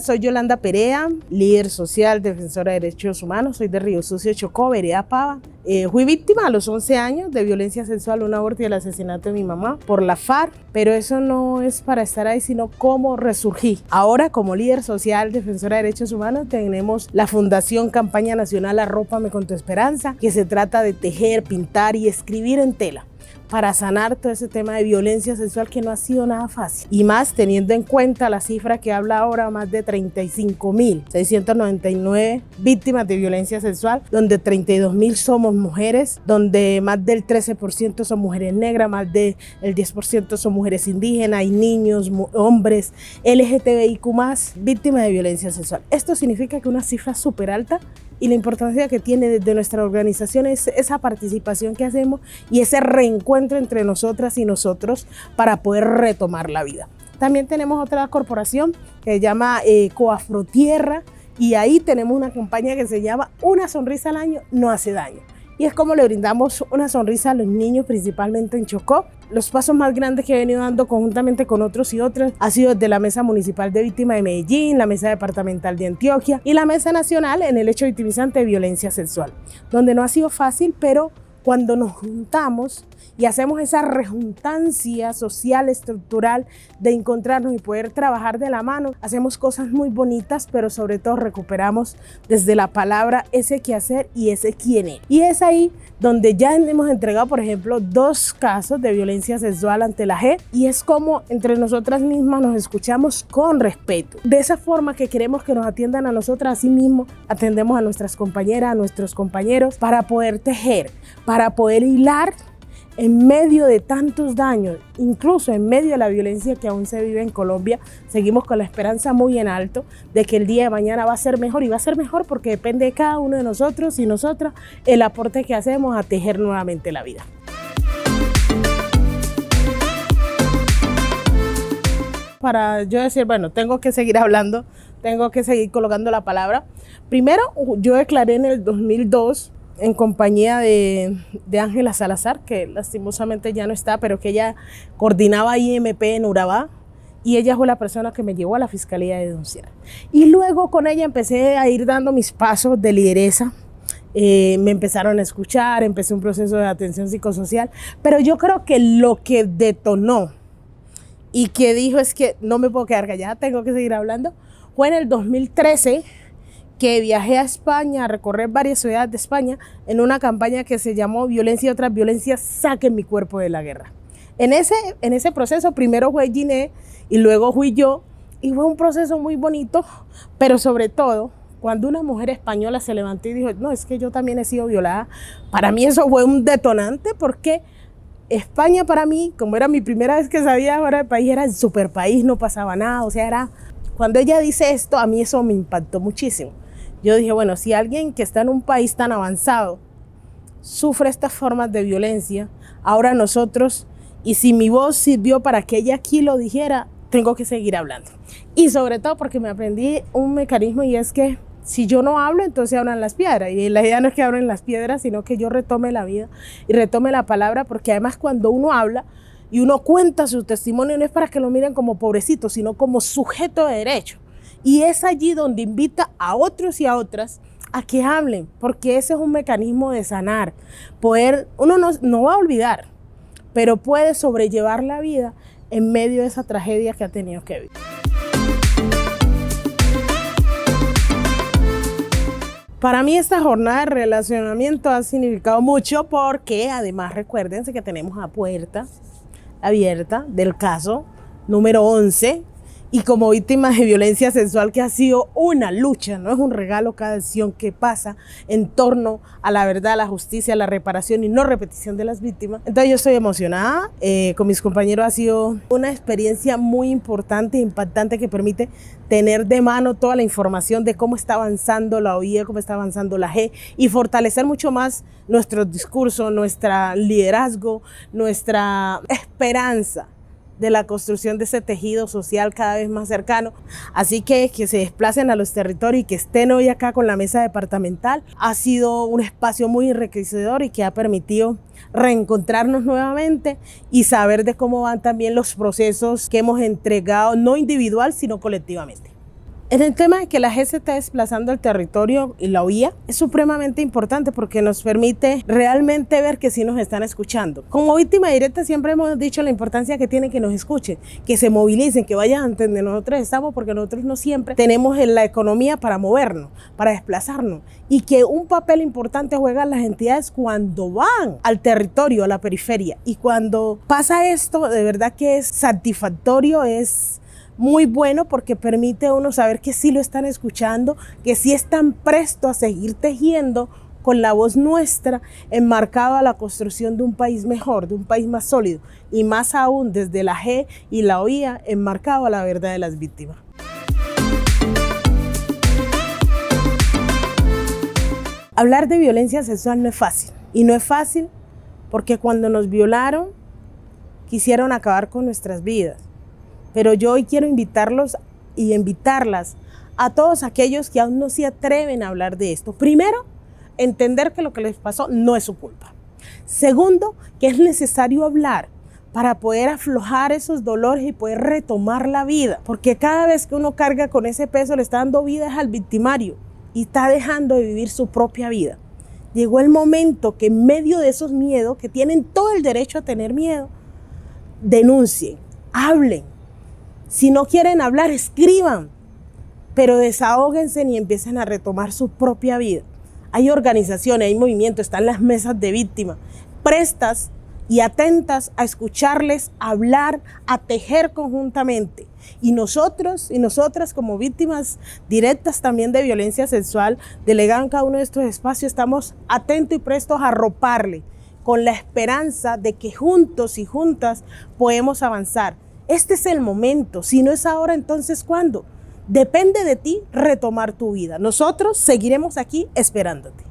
soy Yolanda Perea, líder social, defensora de derechos humanos, soy de Río Sucio, Chocó, vereda Pava. Fui víctima a los 11 años de violencia sexual, un aborto y el asesinato de mi mamá por la FARC, pero eso no es para estar ahí, sino cómo resurgí. Ahora, como líder social, defensora de derechos humanos, tenemos la Fundación Campaña Nacional Arrópame con tu Esperanza, que se trata de tejer, pintar y escribir en tela para sanar todo ese tema de violencia sexual que no ha sido nada fácil. Y más teniendo en cuenta la cifra que habla ahora, más de 35.699 víctimas de violencia sexual, donde 32.000 somos mujeres, donde más del 13% son mujeres negras, más del 10% son mujeres indígenas, hay niños, hombres, LGTBIQ+, víctimas de violencia sexual. Esto significa que una cifra súper alta, y la importancia que tiene desde nuestra organización es esa participación que hacemos y ese reencuentro entre nosotras y nosotros para poder retomar la vida. También tenemos otra corporación que se llama Coafrotierra, y ahí tenemos una campaña que se llama Una sonrisa al año no hace daño. Y es como le brindamos una sonrisa a los niños, principalmente en Chocó. Los pasos más grandes que he venido dando conjuntamente con otros y otras ha sido desde la Mesa Municipal de Víctimas de Medellín, la Mesa Departamental de Antioquia y la Mesa Nacional en el hecho victimizante de violencia sexual, donde no ha sido fácil, pero cuando nos juntamos y hacemos esa rejuntancia social, estructural de encontrarnos y poder trabajar de la mano, hacemos cosas muy bonitas, pero sobre todo recuperamos desde la palabra ese quehacer y ese quién es. Y es ahí donde ya hemos entregado, por ejemplo, 2 casos de violencia sexual ante la JEP, y es como entre nosotras mismas nos escuchamos con respeto. De esa forma que queremos que nos atiendan a nosotras, así mismo atendemos a nuestras compañeras, a nuestros compañeros, para poder tejer, para poder hilar en medio de tantos daños, incluso en medio de la violencia que aún se vive en Colombia. Seguimos con la esperanza muy en alto de que el día de mañana va a ser mejor, y va a ser mejor porque depende de cada uno de nosotros y nosotras el aporte que hacemos a tejer nuevamente la vida. Para yo decir, bueno, tengo que seguir hablando, tengo que seguir colocando la palabra. Primero, yo declaré en el 2002 en compañía de Ángela Salazar, que lastimosamente ya no está, pero que ella coordinaba IMP en Urabá, y ella fue la persona que me llevó a la Fiscalía de denunciar. Y luego con ella empecé a ir dando mis pasos de lideresa. Me empezaron a escuchar, empecé un proceso de atención psicosocial, pero yo creo que lo que detonó y que dijo es que no me puedo quedar callada, tengo que seguir hablando, fue en el 2013, que viajé a España a recorrer varias ciudades de España en una campaña que se llamó Violencia y otras violencias, saquen mi cuerpo de la guerra. En ese proceso primero fue Giné y luego fui yo, y fue un proceso muy bonito, pero sobre todo cuando una mujer española se levantó y dijo, no, es que yo también he sido violada, para mí eso fue un detonante, porque España para mí, como era mi primera vez que salía fuera del país, era el super país, no pasaba nada, o sea, era... Cuando ella dice esto, a mí eso me impactó muchísimo. Yo dije, bueno, si alguien que está en un país tan avanzado sufre estas formas de violencia, ahora nosotros, y si mi voz sirvió para que ella aquí lo dijera, tengo que seguir hablando. Y sobre todo porque me aprendí un mecanismo, y es que si yo no hablo, entonces hablan las piedras. Y la idea no es que hablen las piedras, sino que yo retome la vida y retome la palabra, porque además cuando uno habla y uno cuenta su testimonio, no es para que lo miren como pobrecito, sino como sujeto de derecho. Y es allí donde invita a otros y a otras a que hablen, porque ese es un mecanismo de sanar. Uno no va a olvidar, pero puede sobrellevar la vida en medio de esa tragedia que ha tenido que vivir. Para mí esta jornada de relacionamiento ha significado mucho, porque además recuérdense que tenemos la puerta abierta del caso número 11, y como víctimas de violencia sexual, que ha sido una lucha, no es un regalo cada acción que pasa en torno a la verdad, la justicia, la reparación y no repetición de las víctimas. Entonces yo estoy emocionada, con mis compañeros ha sido una experiencia muy importante e impactante, que permite tener de mano toda la información de cómo está avanzando la OIE, cómo está avanzando la G, y fortalecer mucho más nuestro discurso, nuestro liderazgo, nuestra esperanza de la construcción de ese tejido social cada vez más cercano. Así que se desplacen a los territorios y que estén hoy acá con la mesa departamental ha sido un espacio muy enriquecedor y que ha permitido reencontrarnos nuevamente y saber de cómo van también los procesos que hemos entregado, no individual, sino colectivamente. En el tema de que la G se está desplazando al territorio y la oía, es supremamente importante porque nos permite realmente ver que sí nos están escuchando. Como víctima directa siempre hemos dicho la importancia que tiene que nos escuchen, que se movilicen, que vayan a donde nosotros estamos, porque nosotros no siempre tenemos la economía para movernos, para desplazarnos, y que un papel importante juegan las entidades cuando van al territorio, a la periferia. Y cuando pasa esto, de verdad que es satisfactorio, es muy bueno porque permite a uno saber que sí lo están escuchando, que sí están prestos a seguir tejiendo con la voz nuestra, enmarcado a la construcción de un país mejor, de un país más sólido, y más aún desde la G y la OIA, enmarcado a la verdad de las víctimas. Hablar de violencia sexual no es fácil, y no es fácil porque cuando nos violaron quisieron acabar con nuestras vidas. Pero yo hoy quiero invitarlos y invitarlas a todos aquellos que aún no se atreven a hablar de esto. Primero, entender que lo que les pasó no es su culpa. Segundo, que es necesario hablar para poder aflojar esos dolores y poder retomar la vida. Porque cada vez que uno carga con ese peso le está dando vida al victimario y está dejando de vivir su propia vida. Llegó el momento que en medio de esos miedos, que tienen todo el derecho a tener miedo, denuncien, hablen. Si no quieren hablar, escriban, pero desahóguense y empiecen a retomar su propia vida. Hay organizaciones, hay movimientos, están las mesas de víctimas, prestas y atentas a escucharles, a hablar, a tejer conjuntamente. Y nosotros y nosotras como víctimas directas también de violencia sexual, delegadas en cada uno de estos espacios, estamos atentos y prestos a arroparle con la esperanza de que juntos y juntas podemos avanzar. Este es el momento, si no es ahora, entonces ¿cuándo? Depende de ti retomar tu vida. Nosotros seguiremos aquí esperándote.